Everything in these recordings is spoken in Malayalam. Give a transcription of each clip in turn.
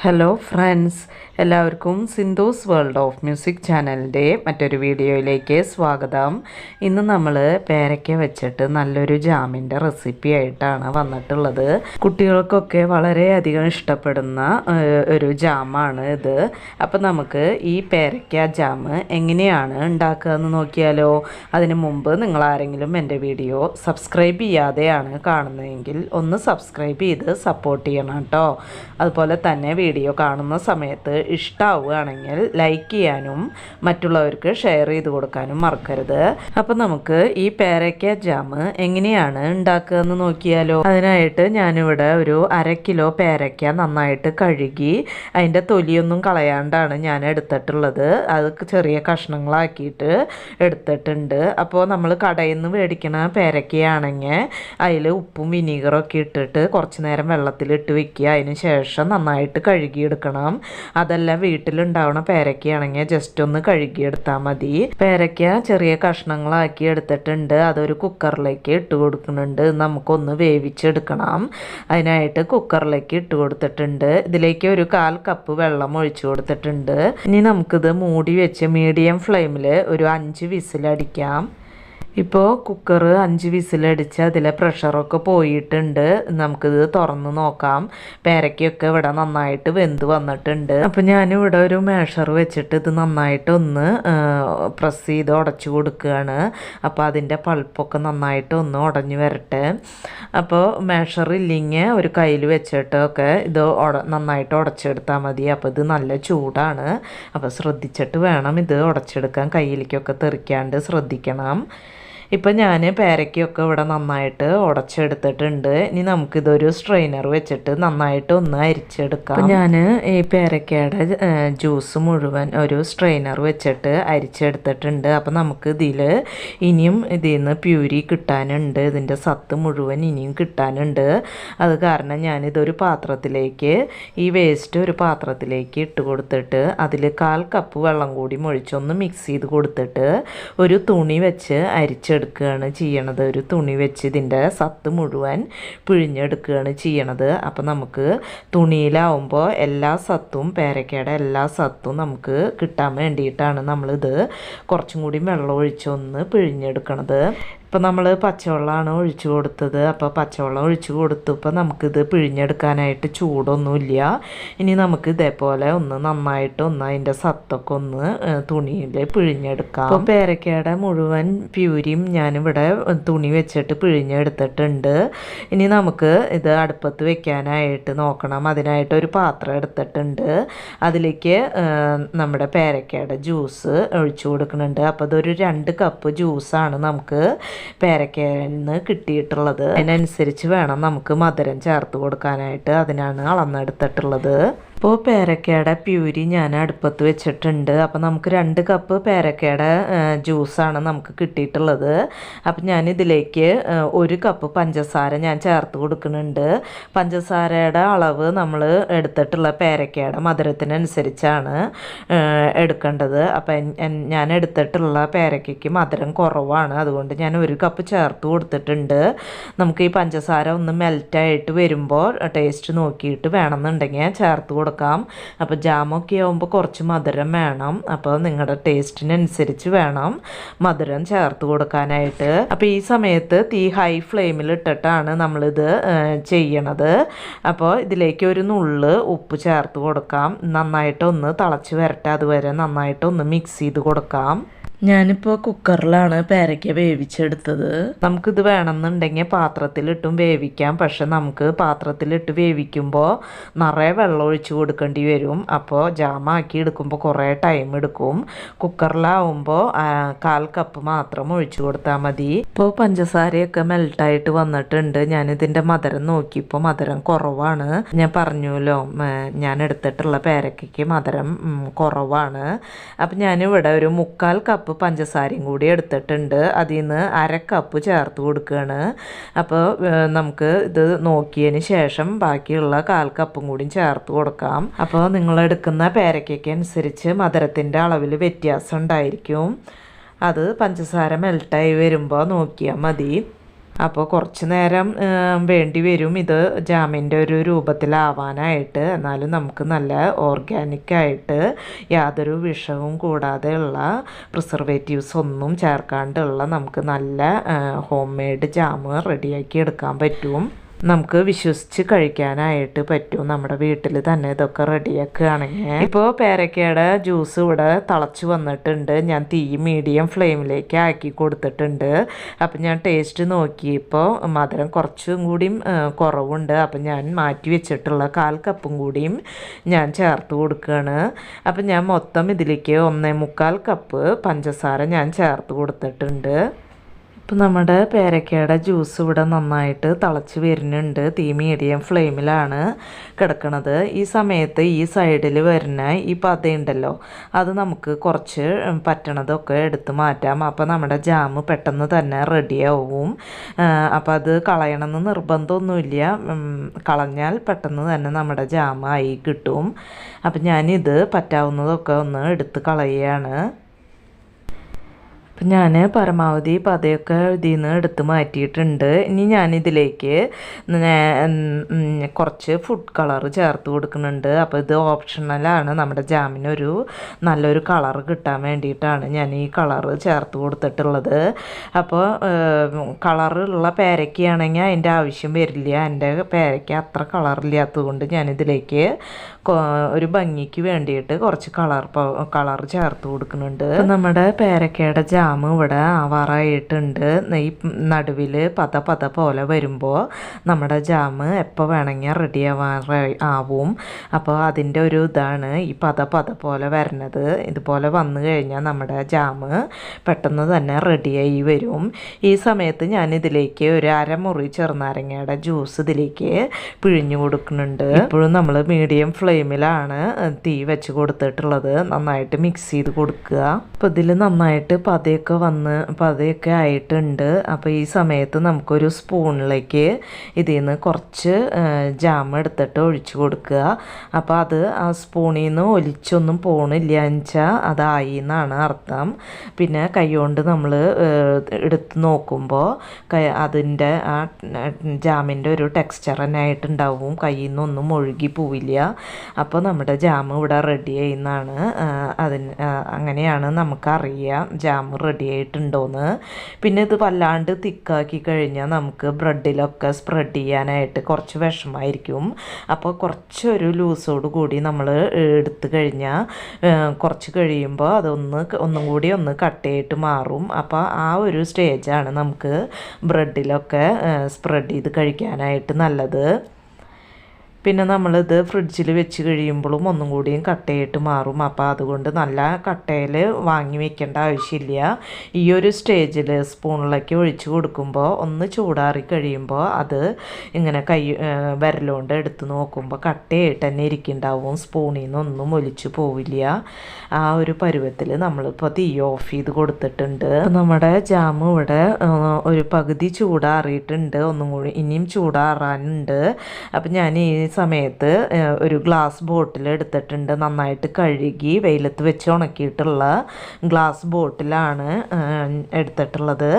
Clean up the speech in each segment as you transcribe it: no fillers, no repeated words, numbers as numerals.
ഹലോ ഫ്രണ്ട്സ്, എല്ലാവർക്കും സിന്ധൂസ് വേൾഡ് ഓഫ് മ്യൂസിക് ചാനലിൻ്റെ മറ്റൊരു വീഡിയോയിലേക്ക് സ്വാഗതം. ഇന്ന് നമ്മൾ പേരയ്ക്ക വെച്ചിട്ട് നല്ലൊരു ജാമിൻ്റെ റെസിപ്പി ആയിട്ടാണ് വന്നിട്ടുള്ളത്. കുട്ടികൾക്കൊക്കെ വളരെയധികം ഇഷ്ടപ്പെടുന്ന ഒരു ജാമാണ് ഇത്. അപ്പോൾ നമുക്ക് ഈ പേരയ്ക്ക ജാം എങ്ങനെയാണ് ഉണ്ടാക്കുക എന്ന് നോക്കിയാലോ. അതിന് മുമ്പ് നിങ്ങൾ ആരെങ്കിലും എൻ്റെ വീഡിയോ സബ്സ്ക്രൈബ് ചെയ്യാതെയാണ് കാണുന്നതെങ്കിൽ ഒന്ന് സബ്സ്ക്രൈബ് ചെയ്ത് സപ്പോർട്ട് ചെയ്യണം കേട്ടോ. അതുപോലെ തന്നെ വീഡിയോ കാണുന്ന സമയത്ത് ഇഷ്ടമാവുകയാണെങ്കിൽ ലൈക്ക് ചെയ്യാനും മറ്റുള്ളവർക്ക് ഷെയർ ചെയ്ത് കൊടുക്കാനും മറക്കരുത്. അപ്പം നമുക്ക് ഈ പേരയ്ക്ക ജാം എങ്ങനെയാണ് ഉണ്ടാക്കുക എന്ന് നോക്കിയാലോ. അതിനായിട്ട് ഞാനിവിടെ ഒരു 1/2 കിലോ പേരയ്ക്ക നന്നായിട്ട് കഴുകി അതിൻ്റെ തൊലിയൊന്നും കളയാണ്ടാണ് ഞാൻ എടുത്തിട്ടുള്ളത്. അത് ചെറിയ കഷ്ണങ്ങളാക്കിയിട്ട് എടുത്തിട്ടുണ്ട്. അപ്പോൾ നമ്മൾ കടയിൽ നിന്ന് മേടിക്കണ പേരയ്ക്കയാണെങ്കിൽ അതിൽ ഉപ്പും വിനീഗറൊക്കെ ഇട്ടിട്ട് കുറച്ച് നേരം വെള്ളത്തിലിട്ട് വെക്കുക. അതിന് ശേഷം നന്നായിട്ട് കഴുകിയെടുക്കണം. അതല്ല വീട്ടിലുണ്ടാവുന്ന പേരയ്ക്കയാണെങ്കിൽ ജസ്റ്റ് ഒന്ന് കഴുകിയെടുത്താൽ മതി. പേരയ്ക്ക ചെറിയ കഷ്ണങ്ങളാക്കി എടുത്തിട്ടുണ്ട്. അതൊരു കുക്കറിലേക്ക് ഇട്ട് കൊടുക്കുന്നുണ്ട്. നമുക്കൊന്ന് വേവിച്ചെടുക്കണം. അതിനായിട്ട് കുക്കറിലേക്ക് ഇട്ട് കൊടുത്തിട്ടുണ്ട്. ഇതിലേക്ക് ഒരു 1/4 കപ്പ് വെള്ളം ഒഴിച്ചു കൊടുത്തിട്ടുണ്ട്. ഇനി നമുക്കിത് മൂടി വെച്ച് മീഡിയം ഫ്ലെയിമിൽ ഒരു 5 വിസിലടിക്കാം. ഇപ്പോൾ കുക്കർ 5 വിസിലടിച്ച് അതിലെ പ്രഷറൊക്കെ പോയിട്ടുണ്ട്. നമുക്കിത് തുറന്ന് നോക്കാം. പേരയ്ക്കൊക്കെ ഇവിടെ നന്നായിട്ട് വെന്ത് വന്നിട്ടുണ്ട്. അപ്പോൾ ഞാനിവിടെ ഒരു മേഷർ വെച്ചിട്ട് ഇത് നന്നായിട്ടൊന്ന് പ്രസ് ചെയ്ത് ഉടച്ചു കൊടുക്കുകയാണ്. അപ്പോൾ അതിൻ്റെ പൾപ്പൊക്കെ നന്നായിട്ടൊന്ന് ഉടഞ്ഞു വരട്ടെ. അപ്പോൾ മേഷർ ഇല്ലെങ്കിൽ ഒരു കയ്യിൽ വെച്ചിട്ടൊക്കെ ഇത് നന്നായിട്ട് ഉടച്ചെടുത്താൽ മതി. അപ്പോൾ ഇത് നല്ല ചൂടാണ്. അപ്പോൾ ശ്രദ്ധിച്ചിട്ട് വേണം ഇത് ഉടച്ചെടുക്കാൻ. കയ്യിലേക്കൊക്കെ തെറിക്കാണ്ട് ശ്രദ്ധിക്കണം. ഇപ്പം ഞാൻ പേരയ്ക്കൊക്കെ ഇവിടെ നന്നായിട്ട് ഉടച്ചെടുത്തിട്ടുണ്ട്. ഇനി നമുക്കിതൊരു സ്ട്രെയിനർ വെച്ചിട്ട് നന്നായിട്ട് ഒന്ന് അരിച്ചെടുക്കാം. ഞാൻ ഈ പേരയ്ക്കയുടെ ജ്യൂസ് മുഴുവൻ ഒരു സ്ട്രെയിനർ വെച്ചിട്ട് അരിച്ചെടുത്തിട്ടുണ്ട്. അപ്പം നമുക്ക് ഇനിയും ഇതിൽ നിന്ന് പ്യൂരി കിട്ടാനുണ്ട്. ഇതിൻ്റെ സത്ത് മുഴുവൻ ഇനിയും കിട്ടാനുണ്ട്. അത് കാരണം ഞാനിതൊരു പാത്രത്തിലേക്ക് ഈ വേസ്റ്റ് ഒരു പാത്രത്തിലേക്ക് ഇട്ട് കൊടുത്തിട്ട് അതിൽ 1/4 കപ്പ് വെള്ളം കൂടി ഒഴിച്ചൊന്ന് മിക്സ് ചെയ്ത് കൊടുത്തിട്ട് ഒരു തുണി വെച്ച് എടുക്കുകയാണ് ചെയ്യണത്. ഒരു തുണി വെച്ച് ഇതിൻ്റെ സത്ത് മുഴുവൻ പിഴിഞ്ഞെടുക്കുകയാണ് ചെയ്യണത്. അപ്പം നമുക്ക് തുണിയിലാവുമ്പോൾ എല്ലാ സത്തും പേരയ്ക്കയുടെ എല്ലാ സത്തും നമുക്ക് കിട്ടാൻ വേണ്ടിയിട്ടാണ് നമ്മളിത് കുറച്ചും കൂടി വെള്ളം ഒഴിച്ചൊന്ന് പിഴിഞ്ഞെടുക്കണത്. ഇപ്പം നമ്മൾ പച്ചവെള്ളമാണ് ഒഴിച്ചു കൊടുത്തത്. അപ്പോൾ പച്ചവെള്ളം ഒഴിച്ചു കൊടുത്തപ്പോൾ നമുക്കിത് പിഴിഞ്ഞെടുക്കാനായിട്ട് ചൂടൊന്നുമില്ല. ഇനി നമുക്ക് ഇതേപോലെ ഒന്ന് നന്നായിട്ടൊന്ന് അതിൻ്റെ സത്തൊക്കെ ഒന്ന് തുണിയിൽ പിഴിഞ്ഞെടുക്കാം. അപ്പോൾ പേരയ്ക്കയുടെ മുഴുവൻ പ്യൂരിയും ഞാനിവിടെ തുണി വെച്ചിട്ട് പിഴിഞ്ഞെടുത്തിട്ടുണ്ട്. ഇനി നമുക്ക് ഇത് അടുപ്പത്ത് വെക്കാനായിട്ട് നോക്കണം. അതിനായിട്ട് ഒരു പാത്രം എടുത്തിട്ടുണ്ട്. അതിലേക്ക് നമ്മുടെ പേരയ്ക്കയുടെ ജ്യൂസ് ഒഴിച്ചു കൊടുക്കുന്നുണ്ട്. അപ്പോൾ ഇതൊരു 2 കപ്പ് ജ്യൂസാണ് നമുക്ക് പേരയ്ക്കയിൽ നിന്ന് കിട്ടിയിട്ടുള്ളത്. അതിനനുസരിച്ച് വേണം നമുക്ക് മധുരം ചേർത്ത് കൊടുക്കാനായിട്ട്. അതിനാണ് അളന്നെടുത്തിട്ടുള്ളത്. ഇപ്പോൾ പേരയ്ക്കയുടെ പ്യൂരി ഞാൻ അടുപ്പത്ത് വെച്ചിട്ടുണ്ട്. അപ്പോൾ നമുക്ക് 2 കപ്പ് പേരയ്ക്കയുടെ ജ്യൂസാണ് നമുക്ക് കിട്ടിയിട്ടുള്ളത്. അപ്പം ഞാനിതിലേക്ക് 1 കപ്പ് പഞ്ചസാര ഞാൻ ചേർത്ത് കൊടുക്കുന്നുണ്ട്. പഞ്ചസാരയുടെ അളവ് നമ്മൾ എടുത്തിട്ടുള്ള പേരയ്ക്കയുടെ മധുരത്തിനനുസരിച്ചാണ് എടുക്കേണ്ടത്. അപ്പം ഞാൻ എടുത്തിട്ടുള്ള പേരയ്ക്കയ്ക്ക് മധുരം കുറവാണ്. അതുകൊണ്ട് ഞാൻ 1 കപ്പ് ചേർത്ത് കൊടുത്തിട്ടുണ്ട്. നമുക്ക് ഈ പഞ്ചസാര ഒന്ന് മെൽറ്റായിട്ട് വരുമ്പോൾ ടേസ്റ്റ് നോക്കിയിട്ട് വേണമെന്നുണ്ടെങ്കിൽ ചേർത്ത് കൊടുക്കാം. അപ്പോൾ ജാമൊക്കെ ആകുമ്പോൾ കുറച്ച് മധുരം വേണം. അപ്പോൾ നിങ്ങളുടെ ടേസ്റ്റിനനുസരിച്ച് വേണം മധുരം ചേർത്ത് കൊടുക്കാനായിട്ട്. അപ്പോൾ ഈ സമയത്ത് തീ ഹൈ ഫ്ലെയിമിൽ ഇട്ടിട്ടാണ് നമ്മളിത് ചെയ്യണത്. അപ്പോൾ ഇതിലേക്ക് ഒരു നുള്ള് ഉപ്പ് ചേർത്ത് കൊടുക്കാം. നന്നായിട്ടൊന്ന് തിളച്ച് വരട്ടെ. അതുവരെ നന്നായിട്ടൊന്ന് മിക്സ് ചെയ്ത് കൊടുക്കാം. ഞാനിപ്പോൾ കുക്കറിലാണ് പേരയ്ക്ക വേവിച്ചെടുത്തത്. നമുക്കിത് വേണമെന്നുണ്ടെങ്കിൽ പാത്രത്തിലിട്ടും വേവിക്കാം. പക്ഷെ നമുക്ക് പാത്രത്തിലിട്ട് വേവിക്കുമ്പോൾ നിറയെ വെള്ളം ഒഴിച്ച് കൊടുക്കേണ്ടി വരും. അപ്പോൾ ജാമാക്കി എടുക്കുമ്പോൾ കുറേ ടൈം എടുക്കും. കുക്കറിലാവുമ്പോൾ 1/4 കപ്പ് മാത്രം ഒഴിച്ചു കൊടുത്താൽ മതി. ഇപ്പോൾ പഞ്ചസാരയൊക്കെ മെൽട്ടായിട്ട് വന്നിട്ടുണ്ട്. ഞാനിതിൻ്റെ മധുരം നോക്കിയപ്പോൾ മധുരം കുറവാണ്. ഞാൻ പറഞ്ഞല്ലോ ഞാൻ എടുത്തിട്ടുള്ള പേരയ്ക്കയ്ക്ക് മധുരം കുറവാണ്. അപ്പം ഞാനിവിടെ ഒരു 3/4 കപ്പ് പഞ്ചസാരയും കൂടി എടുത്തിട്ടുണ്ട്. അതിൽ നിന്ന് 1/2 കപ്പ് ചേർത്ത് കൊടുക്കുകയാണ്. അപ്പോൾ നമുക്ക് ഇത് നോക്കിയതിന് ശേഷം ബാക്കിയുള്ള 1/4 കപ്പും കൂടി ചേർത്ത് കൊടുക്കാം. അപ്പോൾ നിങ്ങളെടുക്കുന്ന പേരയ്ക്കയ്ക്ക് അനുസരിച്ച് മധുരത്തിൻ്റെ അളവിൽ വ്യത്യാസം ഉണ്ടായിരിക്കും. അത് പഞ്ചസാര മെൽട്ടായി വരുമ്പോൾ നോക്കിയാൽ മതി. അപ്പോൾ കുറച്ച് നേരം വേണ്ടി വരും ഇത് ജാമിൻ്റെ ഒരു രൂപത്തിലാവാനായിട്ട്. എന്നാലും നമുക്ക് നല്ല ഓർഗാനിക്കായിട്ട് യാതൊരു വിഷവും കൂടാതെയുള്ള പ്രിസർവേറ്റീവ്സ് ഒന്നും ചേർക്കാണ്ടുള്ള നമുക്ക് നല്ല ഹോം മെയ്ഡ് ജാം റെഡിയാക്കി എടുക്കാൻ പറ്റും. നമുക്ക് വിശ്വസിച്ച് കഴിക്കാനായിട്ട് പറ്റും. നമ്മുടെ വീട്ടിൽ തന്നെ ഇതൊക്കെ റെഡിയാക്കുകയാണെങ്കിൽ. ഇപ്പോൾ പേരക്കയുടെ ജ്യൂസ് ഇവിടെ തിളച്ച് വന്നിട്ടുണ്ട്. ഞാൻ തീ മീഡിയം ഫ്ലെയിമിലേക്ക് ആക്കി കൊടുത്തിട്ടുണ്ട്. അപ്പം ഞാൻ ടേസ്റ്റ് നോക്കിയപ്പോൾ മധുരം കുറച്ചും കൂടിയും കുറവുണ്ട്. അപ്പം ഞാൻ മാറ്റി വെച്ചിട്ടുള്ള 1/4 കപ്പും കൂടിയും ഞാൻ ചേർത്ത് കൊടുക്കുകയാണ്. അപ്പം ഞാൻ മൊത്തം ഇതിലേക്ക് 1.25 കപ്പ് പഞ്ചസാര ഞാൻ ചേർത്ത് കൊടുത്തിട്ടുണ്ട്. ഇപ്പം നമ്മുടെ പേരക്കയുടെ ജ്യൂസ് ഇവിടെ നന്നായിട്ട് തിളച്ച് വരുന്നുണ്ട്. തീ മീഡിയം ഫ്ലെയിമിലാണ് കിടക്കുന്നത്. ഈ സമയത്ത് ഈ സൈഡിൽ വരുന്ന ഈ പതയുണ്ടല്ലോ, അത് നമുക്ക് കുറച്ച് പറ്റണതൊക്കെ എടുത്ത് മാറ്റാം. അപ്പോൾ നമ്മുടെ ജാം പെട്ടെന്ന് തന്നെ റെഡിയാവും. അപ്പോൾ അത് കളയണമെന്ന് നിർബന്ധമൊന്നുമില്ല. കളഞ്ഞാൽ പെട്ടെന്ന് തന്നെ നമ്മുടെ ജാമായി കിട്ടും. അപ്പം ഞാനിത് പറ്റാവുന്നതൊക്കെ ഒന്ന് എടുത്ത് കളയുകയാണ്. അപ്പം ഞാൻ പരമാവധി പതയൊക്കെ ഇതിൽ നിന്ന് എടുത്ത് മാറ്റിയിട്ടുണ്ട്. ഇനി ഞാനിതിലേക്ക് കുറച്ച് ഫുഡ് കളർ ചേർത്ത് കൊടുക്കുന്നുണ്ട്. അപ്പോൾ ഇത് ഓപ്ഷണലാണ്. നമ്മുടെ ജാമിനൊരു നല്ലൊരു കളർ കിട്ടാൻ വേണ്ടിയിട്ടാണ് ഞാൻ ഈ കളറ് ചേർത്ത് കൊടുത്തിട്ടുള്ളത്. അപ്പോൾ കളറുള്ള പേരയ്ക്കാണെങ്കിൽ അതിൻ്റെ ആവശ്യം വരില്ല. എൻ്റെ പേരയ്ക്ക അത്ര കളറില്ലാത്തത് കൊണ്ട് ഞാനിതിലേക്ക് ഒരു ഭംഗിക്ക് വേണ്ടിയിട്ട് കുറച്ച് കളർ ചേർത്ത് കൊടുക്കുന്നുണ്ട്. നമ്മുടെ പേരക്കയുടെ ജാം ഇവിടെ ആവാറായിട്ടുണ്ട്. ഈ നടുവിൽ പത പോലെ വരുമ്പോൾ നമ്മുടെ ജാം എപ്പോൾ വേണമെങ്കിൽ റെഡി ആവും. അപ്പോൾ അതിൻ്റെ ഒരു ഇതാണ് ഈ പത പോലെ വരുന്നത്. ഇതുപോലെ വന്നു കഴിഞ്ഞാൽ നമ്മുടെ ജാം പെട്ടെന്ന് തന്നെ റെഡിയായി വരും. ഈ സമയത്ത് ഞാനിതിലേക്ക് ഒരു അരമുറി ചെറുനാരങ്ങയുടെ ജ്യൂസ് ഇതിലേക്ക് പിഴിഞ്ഞു കൊടുക്കുന്നുണ്ട്. ഇപ്പോഴും നമ്മൾ മീഡിയം ഫ്ലെയിമിലാണ് തീ വെച്ച് കൊടുത്തിട്ടുള്ളത്. നന്നായിട്ട് മിക്സ് ചെയ്ത് കൊടുക്കുക. അപ്പോൾ ഇതിൽ നന്നായിട്ട് പതയൊക്കെ ആയിട്ടുണ്ട്. അപ്പോൾ ഈ സമയത്ത് നമുക്കൊരു സ്പൂണിലേക്ക് ഇതിൽ നിന്ന് കുറച്ച് ജാം എടുത്തിട്ട് ഒഴിച്ചു കൊടുക്കുക. അപ്പോൾ അത് ആ സ്പൂണിൽ നിന്ന് ഒലിച്ചൊന്നും പോണില്ല വെച്ചാൽ അതായി എന്നാണ് അർത്ഥം. പിന്നെ കൈകൊണ്ട് നമ്മൾ എടുത്ത് നോക്കുമ്പോൾ അതിൻ്റെ ആ ജാമിൻ്റെ ഒരു ടെക്സ്ചർ തന്നെ ആയിട്ടുണ്ടാവും. കയ്യിൽ നിന്നൊന്നും ഒഴുകി പോവില്ല. അപ്പോൾ നമ്മുടെ ജാം ഇവിടെ റെഡി ആയിന്നാണ് അങ്ങനെയാണ് നമുക്കറിയാം ജാം റെഡി ആയിട്ടുണ്ടോയെന്ന്. പിന്നെ ഇത് വല്ലാണ്ട് തിക്കാക്കി കഴിഞ്ഞാൽ നമുക്ക് ബ്രെഡിലൊക്കെ സ്പ്രെഡ് ചെയ്യാനായിട്ട് കുറച്ച് വിഷമമായിരിക്കും. അപ്പോൾ കുറച്ചൊരു ലൂസോട് കൂടി നമ്മൾ എടുത്തു കഴിഞ്ഞാൽ കുറച്ച് കഴിയുമ്പോൾ ഒന്നും കൂടി കട്ടയായിട്ട് മാറും. അപ്പോൾ ആ ഒരു സ്റ്റേജാണ് നമുക്ക് ബ്രെഡിലൊക്കെ സ്പ്രെഡ് ചെയ്ത് കഴിക്കാനായിട്ട് നല്ലത്. പിന്നെ നമ്മളിത് ഫ്രിഡ്ജിൽ വെച്ച് കഴിയുമ്പോഴും ഒന്നും കൂടിയും കട്ടയായിട്ട് മാറും. അപ്പോൾ അതുകൊണ്ട് നല്ല കട്ടയിൽ വാങ്ങി വെക്കേണ്ട ആവശ്യമില്ല. ഈ ഒരു സ്റ്റേജിൽ സ്പൂണിലേക്ക് ഒഴിച്ച് കൊടുക്കുമ്പോൾ ഒന്ന് ചൂടാറി കഴിയുമ്പോൾ അത് ഇങ്ങനെ വിരലുകൊണ്ട് എടുത്ത് നോക്കുമ്പോൾ കട്ടയായിട്ട് തന്നെ ഇരിക്കുന്നുണ്ടാവും. സ്പൂണിൽ നിന്നൊന്നും ഒലിച്ചു പോവില്ല. ആ ഒരു പരുവത്തിൽ നമ്മളിപ്പോൾ തീ ഓഫ് ചെയ്ത് കൊടുത്തിട്ടുണ്ട്. നമ്മുടെ ജാം ഇവിടെ ഒരു പകുതി ചൂടാറിയിട്ടുണ്ട്. ഒന്നും കൂടി ഇനിയും ചൂടാറാനുണ്ട്. അപ്പം ഞാൻ ഈ സമയത്ത് ഒരു ഗ്ലാസ് ബോട്ടിൽ എടുത്തിട്ടുണ്ട്. നന്നായിട്ട് കഴുകി വെയിലത്ത് വെച്ച് ഉണക്കിയിട്ടുള്ള ഗ്ലാസ് ബോട്ടിലാണ് എടുത്തിട്ടുള്ളത്.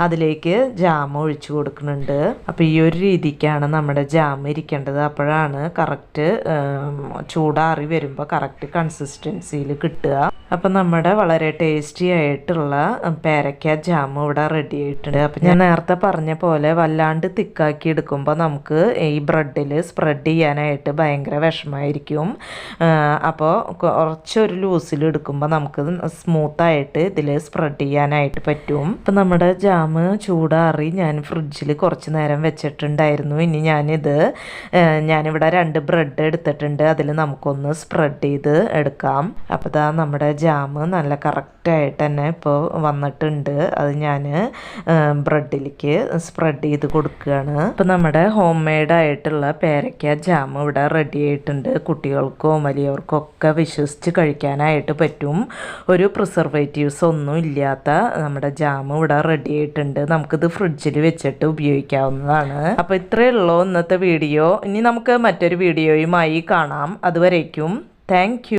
അതിലേക്ക് ജാം ഒഴിച്ചു കൊടുക്കുന്നുണ്ട്. അപ്പോൾ ഈ ഒരു രീതിക്കാണ് നമ്മുടെ ജാം ഇരിക്കേണ്ടത്. അപ്പോഴാണ് കറക്റ്റ് ചൂടാറി വരുമ്പോൾ കറക്റ്റ് കൺസിസ്റ്റൻസിയിൽ കിട്ടുക. അപ്പം നമ്മുടെ വളരെ ടേസ്റ്റി ആയിട്ടുള്ള പേരക്ക ജാം ഇവിടെ റെഡി ആയിട്ടുണ്ട്. അപ്പം ഞാൻ നേരത്തെ പറഞ്ഞ പോലെ വല്ലാണ്ട് തിക്കാക്കി എടുക്കുമ്പോൾ നമുക്ക് ഈ ബ്രെഡിൽ സ്പ്രെഡ് ചെയ്യാനായിട്ട് ഭയങ്കര വിഷമമായിരിക്കും. അപ്പോൾ കുറച്ചൊരു ലൂസിൽ എടുക്കുമ്പോൾ നമുക്ക് സ്മൂത്തായിട്ട് ഇതിൽ സ്പ്രെഡ് ചെയ്യാനായിട്ട് പറ്റും. അപ്പം നമ്മുടെ ജാം ചൂടാറി ഞാൻ ഫ്രിഡ്ജിൽ കുറച്ച് നേരം വെച്ചിട്ടുണ്ടായിരുന്നു. ഇനി ഞാനിവിടെ 2 ബ്രെഡ് എടുത്തിട്ടുണ്ട്. അതിൽ നമുക്കൊന്ന് സ്പ്രെഡ് ചെയ്ത് എടുക്കാം. അപ്പോൾ ഇതാ നമ്മുടെ ജാം നല്ല കറക്റ്റായിട്ട് തന്നെ ഇപ്പോൾ വന്നിട്ടുണ്ട്. അത് ഞാൻ ബ്രെഡിലേക്ക് സ്പ്രെഡ് ചെയ്ത് കൊടുക്കുകയാണ്. അപ്പോൾ നമ്മുടെ ഹോം മെയ്ഡായിട്ടുള്ള പേരയ്ക്ക ജാം ഇവിടെ റെഡി ആയിട്ടുണ്ട്. കുട്ടികൾക്കോ വലിയവർക്കോ ഒക്കെ വിശ്വസിച്ച് കഴിക്കാനായിട്ട് പറ്റും. ഒരു പ്രിസർവേറ്റീവ്സ് ഒന്നും ഇല്ലാത്ത നമ്മുടെ ജാം ഇവിടെ റെഡി ആയിട്ടുണ്ട്. നമുക്കിത് ഫ്രിഡ്ജിൽ വെച്ചിട്ട് ഉപയോഗിക്കാവുന്നതാണ്. അപ്പോൾ ഇത്രയേ ഉള്ളൂ ഇന്നത്തെ വീഡിയോ. ഇനി നമുക്ക് മറ്റൊരു വീഡിയോയുമായി കാണാം. അതുവരേക്കും താങ്ക് യു.